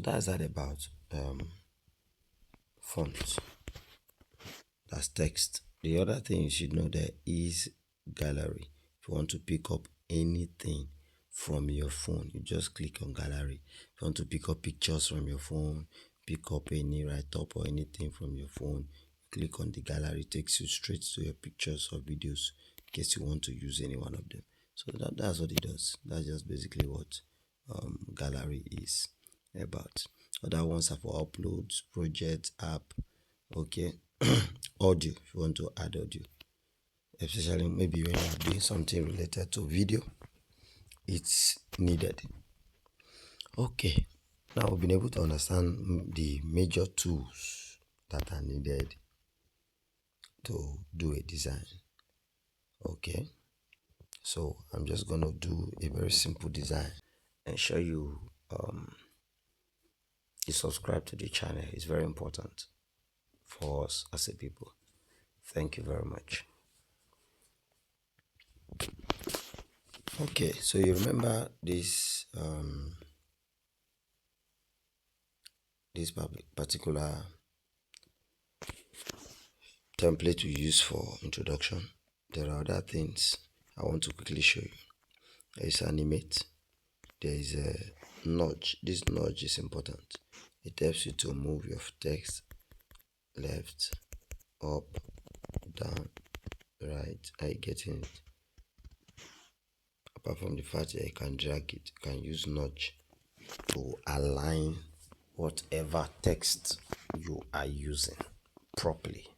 that's that about fonts. That's text. The other thing you should know there is gallery. If you want to pick up anything from your phone, you just click on gallery. If you want to pick up pictures from your phone, pick up any write-up or anything from your phone, click on the gallery. It takes you straight to your pictures or videos in case you want to use any one of them. So that's what it does. That's just basically what gallery is about. Other ones are for uploads, project, app. Okay. Audio, if you want to add audio, especially maybe when you're doing something related to video, it's needed. Okay, now we've been able to understand the major tools that are needed to do a design. Okay, so I'm just going to do a very simple design and show you you subscribe to the channel. It's very important for us as a people. Thank you very much. Okay, so you remember this this particular template we use for introduction. There are other things I want to quickly show you. There is animate. There is a nudge. This nudge is important. It helps you to move your text left, up, down, right. Are you getting it? Apart from the fact that you can drag it, you can use nudge to align whatever text you are using properly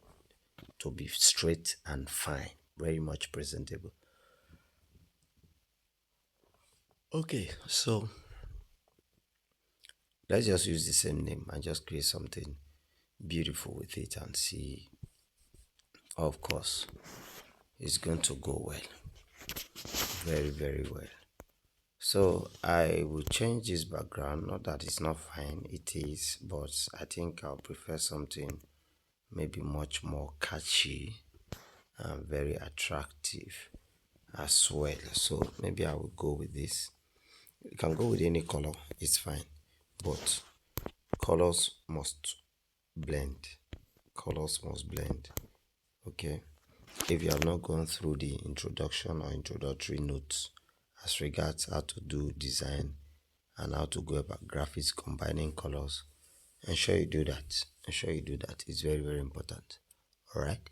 to be straight and fine, very much presentable. Okay, so let's just use the same name and just create something beautiful with it and see. Of course, it's going to go well, very, very well. So I will change this background. Not that it's not fine, it is, but I think I'll prefer something maybe much more catchy and very attractive as well. So maybe I will go with this. You can go with any color, it's fine, but colors must blend. Colors must blend. Okay, if you have not gone through the introduction or introductory notes as regards how to do design and how to go about graphics combining colors, ensure you do that. Ensure you do that. It's very, very important. All right.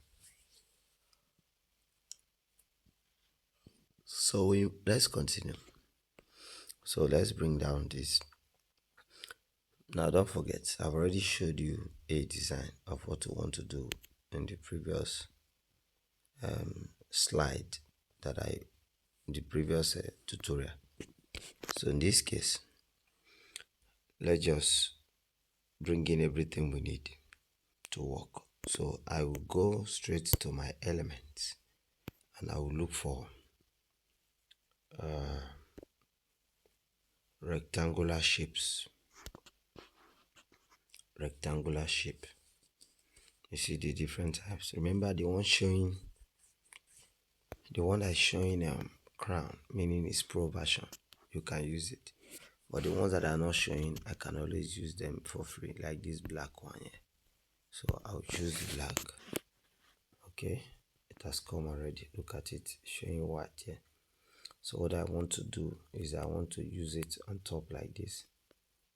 So let's continue. So let's bring down this. Now don't forget, I've already showed you a design of what you want to do in the previous slide the previous tutorial. So in this case, let's just bring in everything we need to work. So I will go straight to my elements and I will look for rectangular shapes. Rectangular shape. You see the different types. Remember the one that's showing crown, meaning it's pro version. You can use it. But the ones that are not showing, I can always use them for free, like this black one here. So I'll choose the black. Okay, it has come already. Look at it, showing white here. So what I want to do is I want to use it on top like this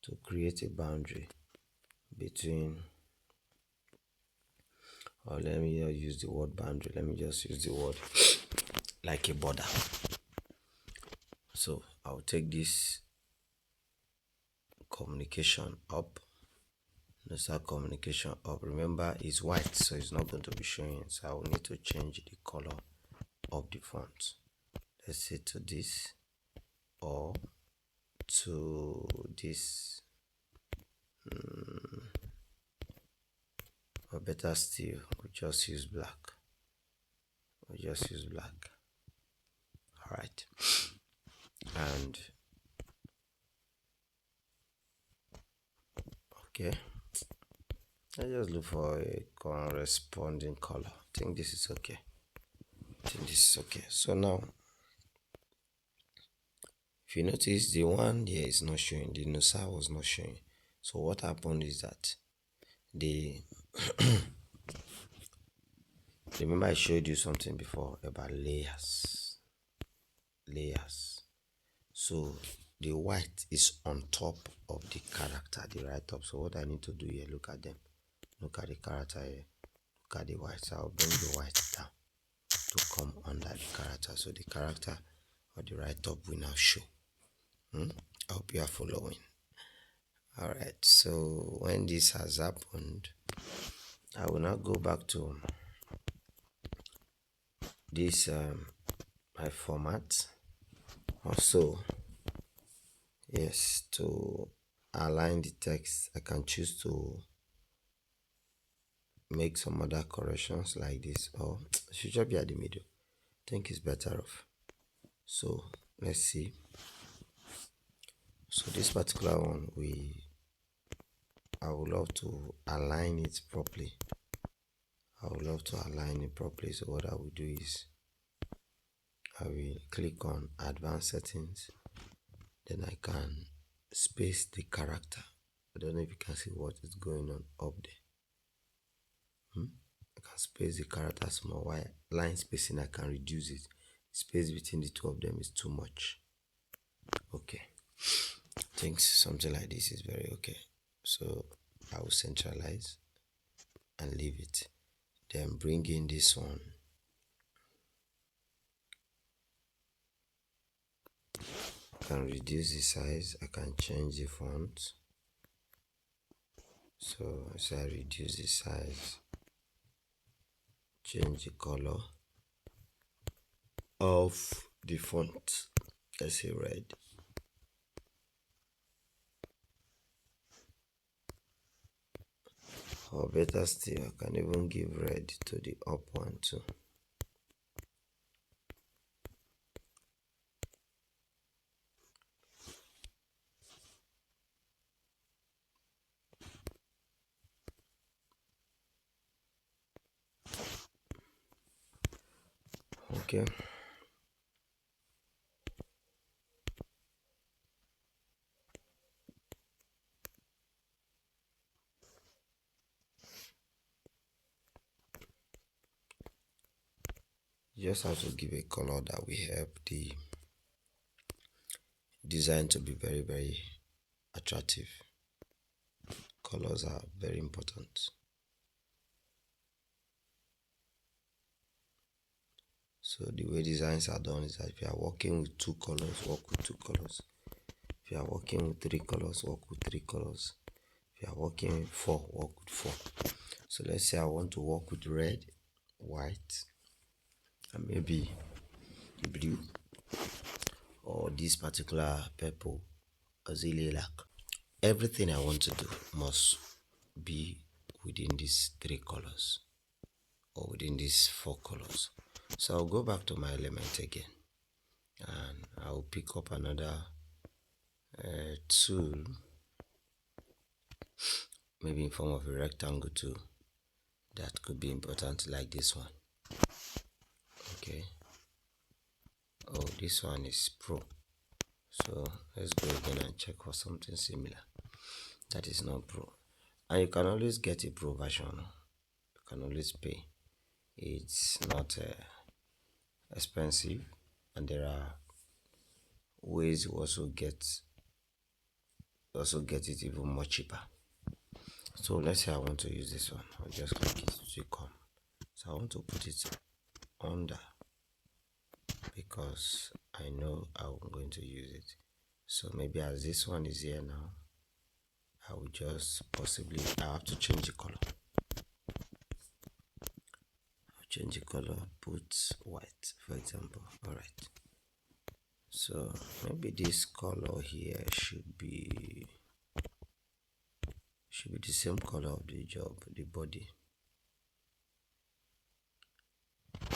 to create a boundary between, or let me not use the word boundary, let me just use the word like a border. So I'll take this communication up. Let's start communication up. Remember it's white, so it's not going to be showing, so I will need to change the color of the font. Let's say to this or to this, or better still, we'll just use black. All right, and okay, I just look for a corresponding color. I think this is okay. So now, if you notice, the one here is not showing. The Nusa was not showing. So what happened is that the remember I showed you something before about layers. So the white is on top of the character, the right top. So what I need to do here, look at them, look at the character here, look at the white. So I'll bring the white down to come under the character, so the character or the right top will now show. I hope you are following. All right, so when this has happened, I will now go back to this my format also. Yes, to align the text, I can choose to make some other corrections like this, or it should just be at the middle. I think it's better off. So let's see. So this particular one, I would love to align it properly. So what I will do is I will click on advanced settings, then I can space the character. I don't know if you can see what is going on up there. I can space the character small. While line spacing, I can reduce it. Space between the two of them is too much. Okay, I think something like this is very okay. So I will centralize and leave it. Then bring in this one. I can reduce the size. I can change the font. So as I reduce the size, change the color of the font. Let's say red. Or better still, I can even give red to the up one too. Okay. You just have to give a color that will help the design to be very, very attractive. Colors are very important. So the way designs are done is that if you are working with 2 colors, work with 2 colors. If you are working with 3 colors, work with 3 colors. If you are working with 4, work with 4. So let's say I want to work with red, white, and maybe blue, or this particular purple, or lilac. Everything I want to do must be within these 3 colors or within these 4 colors. So I'll go back to my element again, and I'll pick up another tool, maybe in form of a rectangle tool that could be important, like this one. Okay, oh, this one is Pro, so let's go again and check for something similar that is not Pro. And you can always get a Pro version. You can always pay. It's not expensive, and there are ways you also get it even more cheaper. So let's say I want to use this one. I'll just click it to come. So I want to put it under, because I know I'm going to use it. So maybe as this one is here now, I will just I have to change the color. I'll change the color, put white, for example. All right. So maybe this color here should be the same color of the job, the body.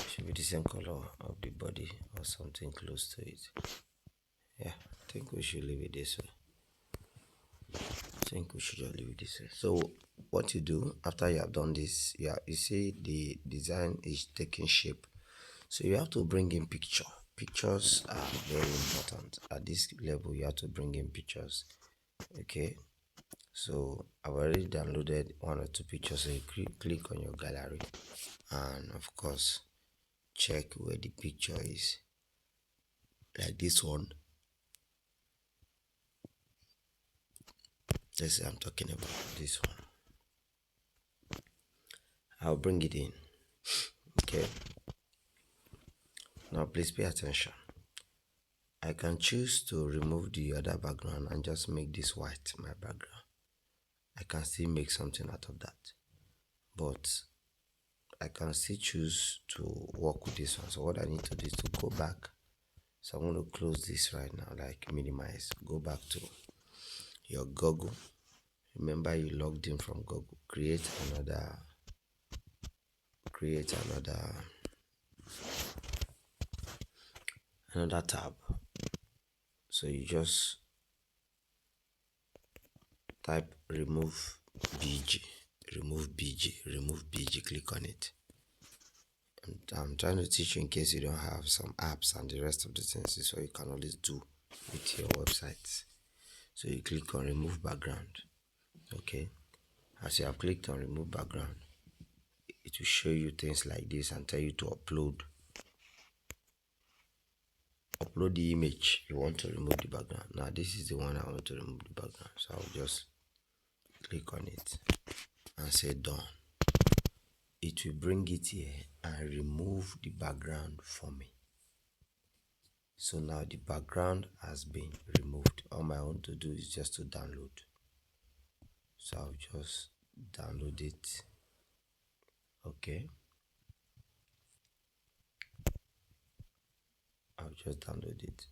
Should be the same color of the body or something close to it. Yeah, I think we should leave it this way. So what you do after you have done this, you see the design is taking shape. So you have to bring in pictures are very important. At this level, you have to bring in pictures. Okay, So I've already downloaded one or two pictures, so you click on your gallery and of course check where the picture is, like this one. Let's say I'm talking about this one. I'll bring it in. Okay, now please pay attention. I can choose to remove the other background and just make this white my background. I can still make something out of that, but I can still choose to work with this one. So what I need to do is to go back. So I'm going to close this right now, like minimize. Go back to your Google. Remember you logged in from Google. Create another tab. So you just type remove BG, click on it. And I'm trying to teach you in case you don't have some apps and the rest of the things. This is what you can always do with your websites. So you click on remove background. Okay, as you have clicked on remove background, it will show you things like this and tell you to upload the image you want to remove the background. Now this is the one I want to remove the background, so I'll just click on it and say done. It will bring it here and remove the background for me. So now the background has been removed. All I want to do is just to download. So I'll just download it. Okay, I'll just download it.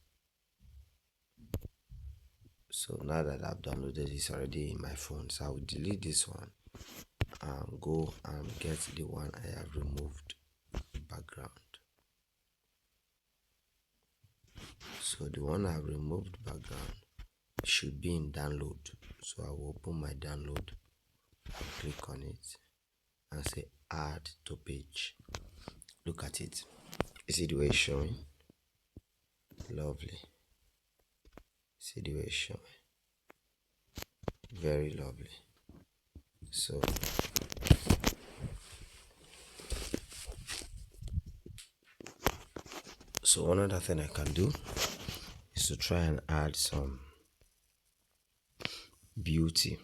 So now that I've downloaded, it's already in my phone. So I will delete this one and go and get the one I have removed background. So the one I've removed background should be in download. So I will open my download and click on it and say add to page. Look at it. You see the way it's showing? Lovely. See the way it's showing? Very lovely. So one other thing I can do is to try and add some beauty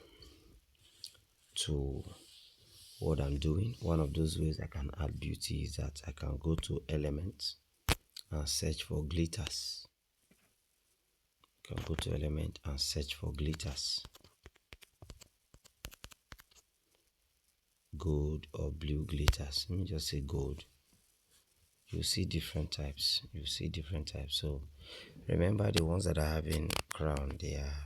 to what I'm doing. One of those ways I can add beauty is that I can go to elements and search for glitters. I can go to element and search for glitters, gold or blue glitters. Let me just say gold. You see different types. So remember, the ones that I have in crown, they are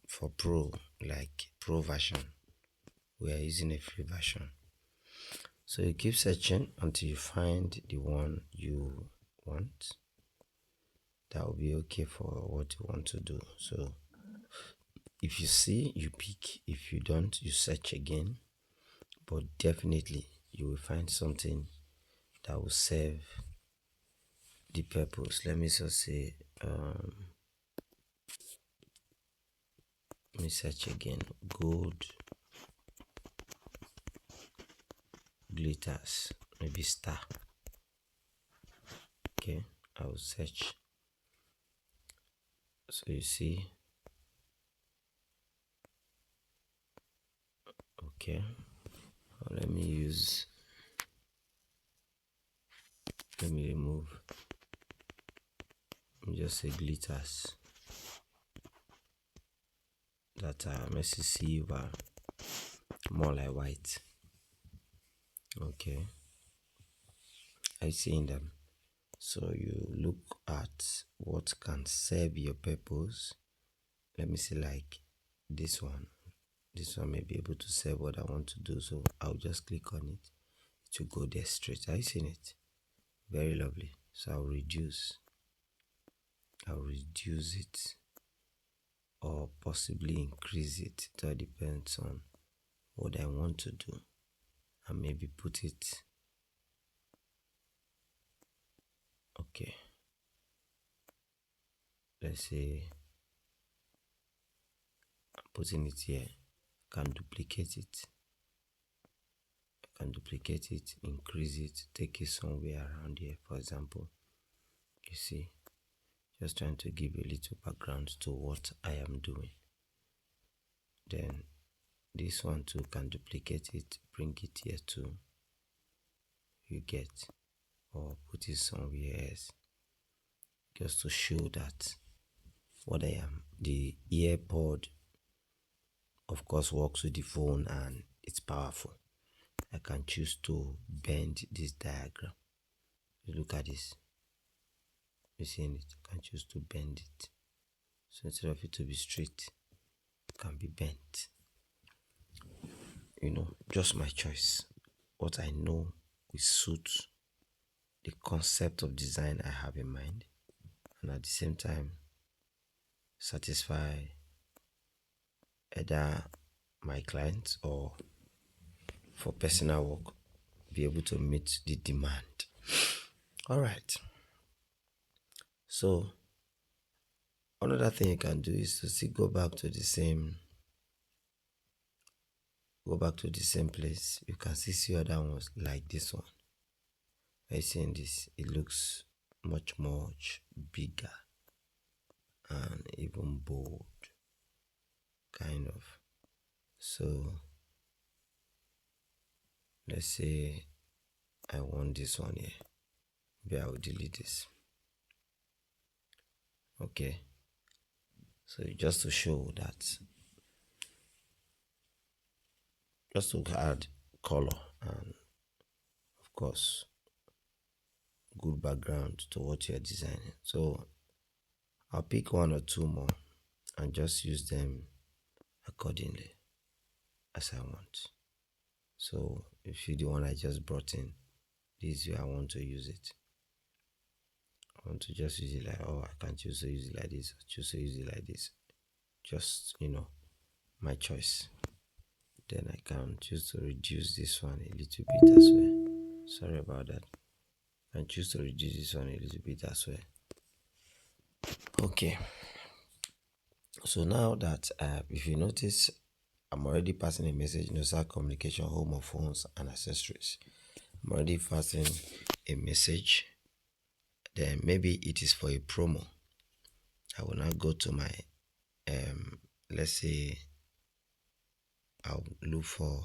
for pro, like pro version. We are using a free version. So you keep searching until you find the one you want. That will be okay for what you want to do. So if you see, you pick. If you don't, you search again. But definitely you will find something that will serve the purpose. Let me just say, let me search again. Gold glitters, maybe star. Okay, I will search. So you see, okay, let me remove, let me just say glitters that are messy silver, more like white. Okay, I see in them. So you look at what can serve your purpose. Let me see, like this one may be able to serve what I want to do. So I'll just click on it to go there straight. Are you seeing it? Very lovely. So I'll reduce it or possibly increase it. It all depends on what I want to do, and maybe put it, okay, let's say putting it here. Can duplicate it. Increase it, take it somewhere around here. For example, you see, just trying to give a little background to what I am doing. Then this one too, can duplicate it, bring it here too. You get, or put it somewhere else, just to show that what I am. The earpod, of course, works with the phone and it's powerful. I can choose to bend this diagram. Look at this. You see it? I can choose to bend it. So instead of it to be straight, it can be bent. Just my choice. What I know will suit the concept of design I have in mind, and at the same time satisfy either my clients or, for personal work, be able to meet the demand. All right. So another thing you can do is to still go back to the same place. You can still see other ones like this one. By seeing this, it looks much bigger and even bold, kind of. So let's say I want this one here. Maybe I will delete this. Okay. So just to show that, just to add color and, of course, good background to what you're designing. So I'll pick one or two more and just use them accordingly as I want. So if you the one I just brought in, this way I want to use it. I want to just use it like, I can choose to use it like this, or choose to use it like this. Just, my choice. Then I can choose to reduce this one a little bit as well. Sorry about that. I can choose to reduce this one a little bit as well. Okay. So now that, if you notice, I'm already passing a message, start communication, home of phones and accessories. I'm already passing a message. Then maybe it is for a promo. I will now go to my, let's say, I'll look for,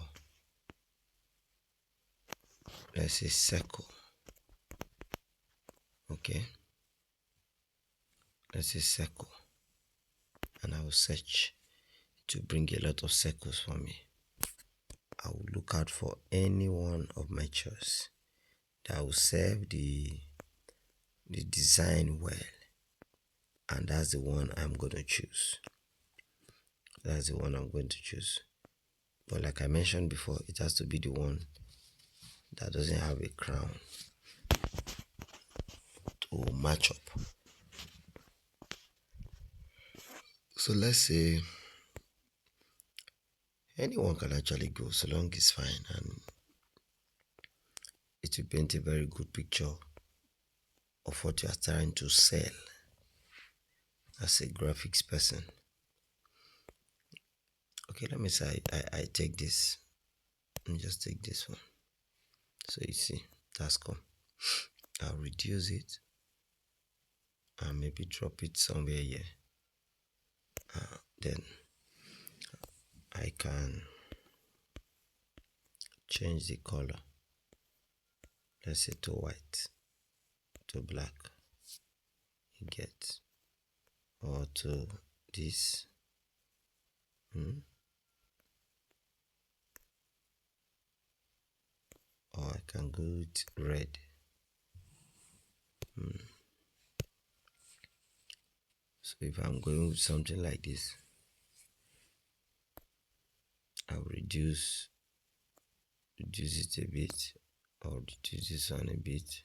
let's say, circle. Okay. Let's say circle. And I will search to bring a lot of circles for me. I will look out for any one of my choice that will serve the design well. And that's the one I'm going to choose. But like I mentioned before, it has to be the one that doesn't have a crown to match up. So let's say anyone can actually go, so long it's fine, and it will paint a very good picture of what you are trying to sell as a graphics person. Okay, let me say I take this. Let me just take this one. So you see, that's come. I'll reduce it and maybe drop it somewhere here. Then I can change the color. Let's say to white, to black. You get, or to this. Or I can go with red. So if I'm going with something like this, I'll reduce it a bit, or reduce this one a bit.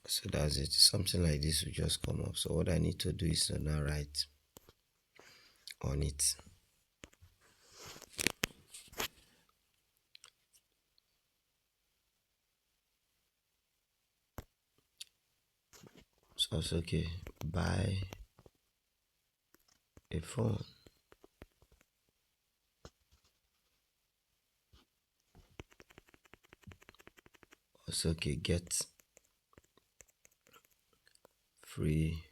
So that's it. Something like this will just come up. So what I need to do is to now write on it. Also, okay, buy a phone. Also, okay, get free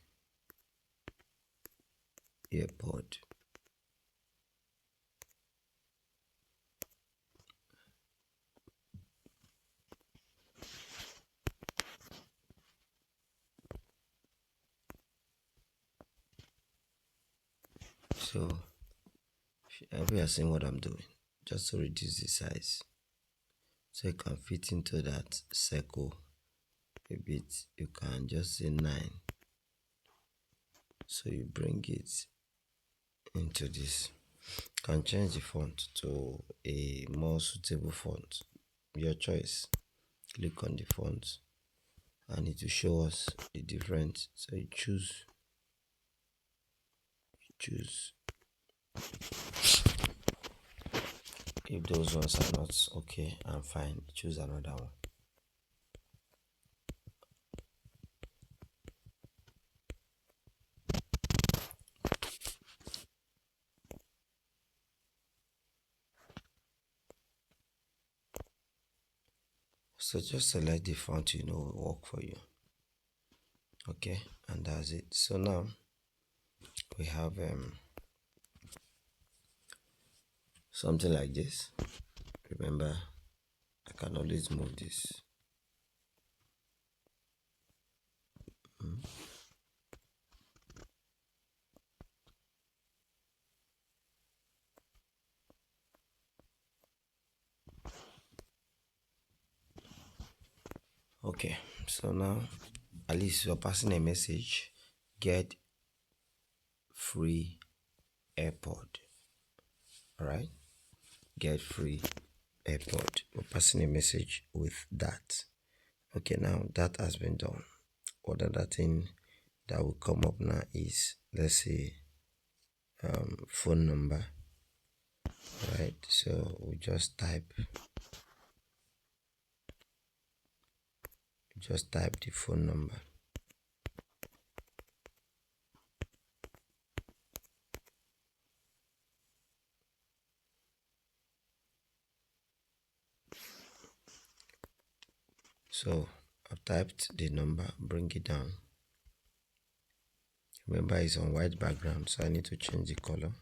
earpod. So we are seeing what I'm doing, just to reduce the size so you can fit into that circle a bit. You can just say 9, so you bring it into this. You can change the font to a more suitable font, your choice. Click on the font and it will show us the different. So you choose if those ones are not okay and fine, choose another one. So just select the font you know will work for you. Okay, and that's it. So now we have something like this. Remember, I can always move this. Okay, so now at least you're passing a message, get free AirPod. Alright, get free AirPod. We're passing a message with that. Okay, now that has been done. What other thing that will come up now is, let's say, phone number. Right, so we just type the phone number. So I've typed the number, bring it down. Remember, it's on white background, so I need to change the color.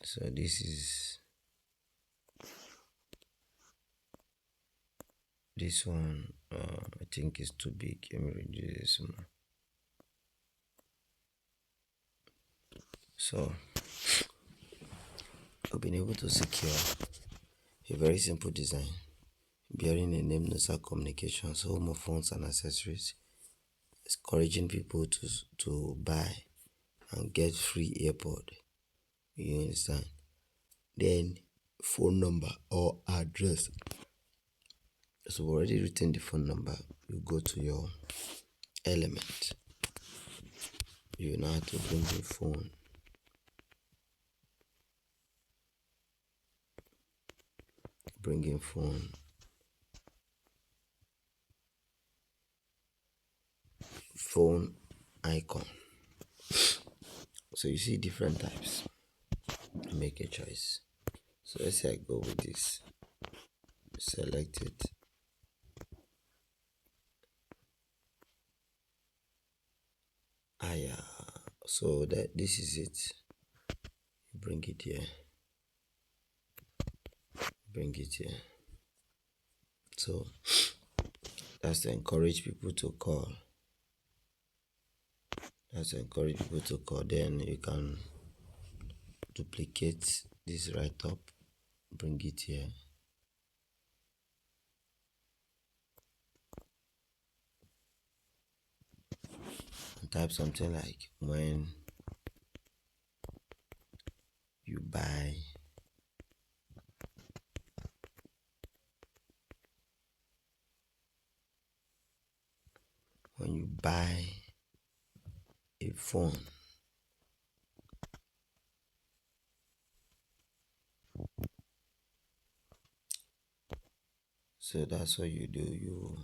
So this one I think is too big. Let me reduce this more. So we've been able to secure a very simple design bearing a name Nusa Communications, home of phones and accessories, encouraging people to buy and get free AirPod. You understand? Then phone number or address. So we've already written the phone number. You go to your element. You now have to bring the phone. Bring in phone icon. So you see different types. Make a choice. So let's say I go with this. Select it. So that this is it. Bring it here. Bring it here. So that's to encourage people to call. Then you can duplicate this right up, bring it here. And type something like, when you buy a phone, so that's what you do.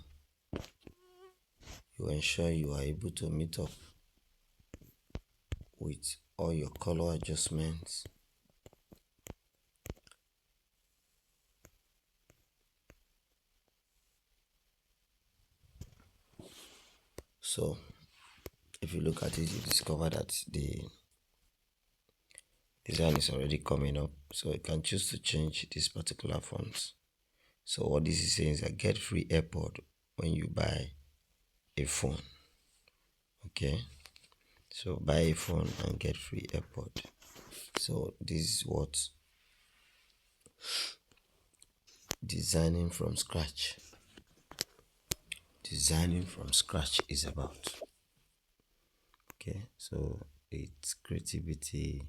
you ensure you are able to meet up with all your color adjustments. So if you look at it, you discover that the design is already coming up, so you can choose to change this particular font. So what this is saying is that get free AirPod when you buy a phone. Okay, so buy a phone and get free AirPod. So this is what designing from scratch is about. Okay, so it's creativity,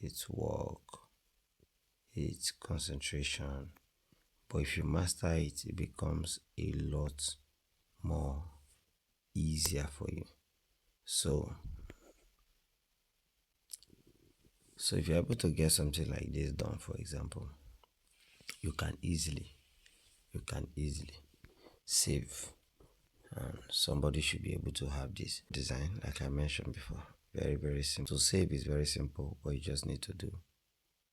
it's work, it's concentration, but if you master it, it becomes a lot more easier for you. So if you're able to get something like this done, for example, you can easily save, and somebody should be able to have this design like I mentioned before. Very, very simple. To save is very simple. What you just need to do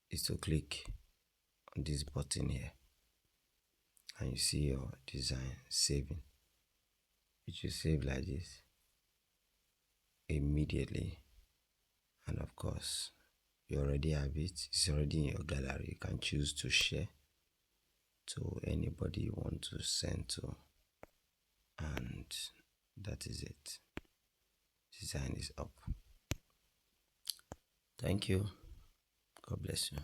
is to click on this button here, and you see your design saving. It should save like this immediately, and of course you already have it. It's already in your gallery. You can choose to share to anybody you want to send to, and that is it. Design is up. Thank you. God bless you.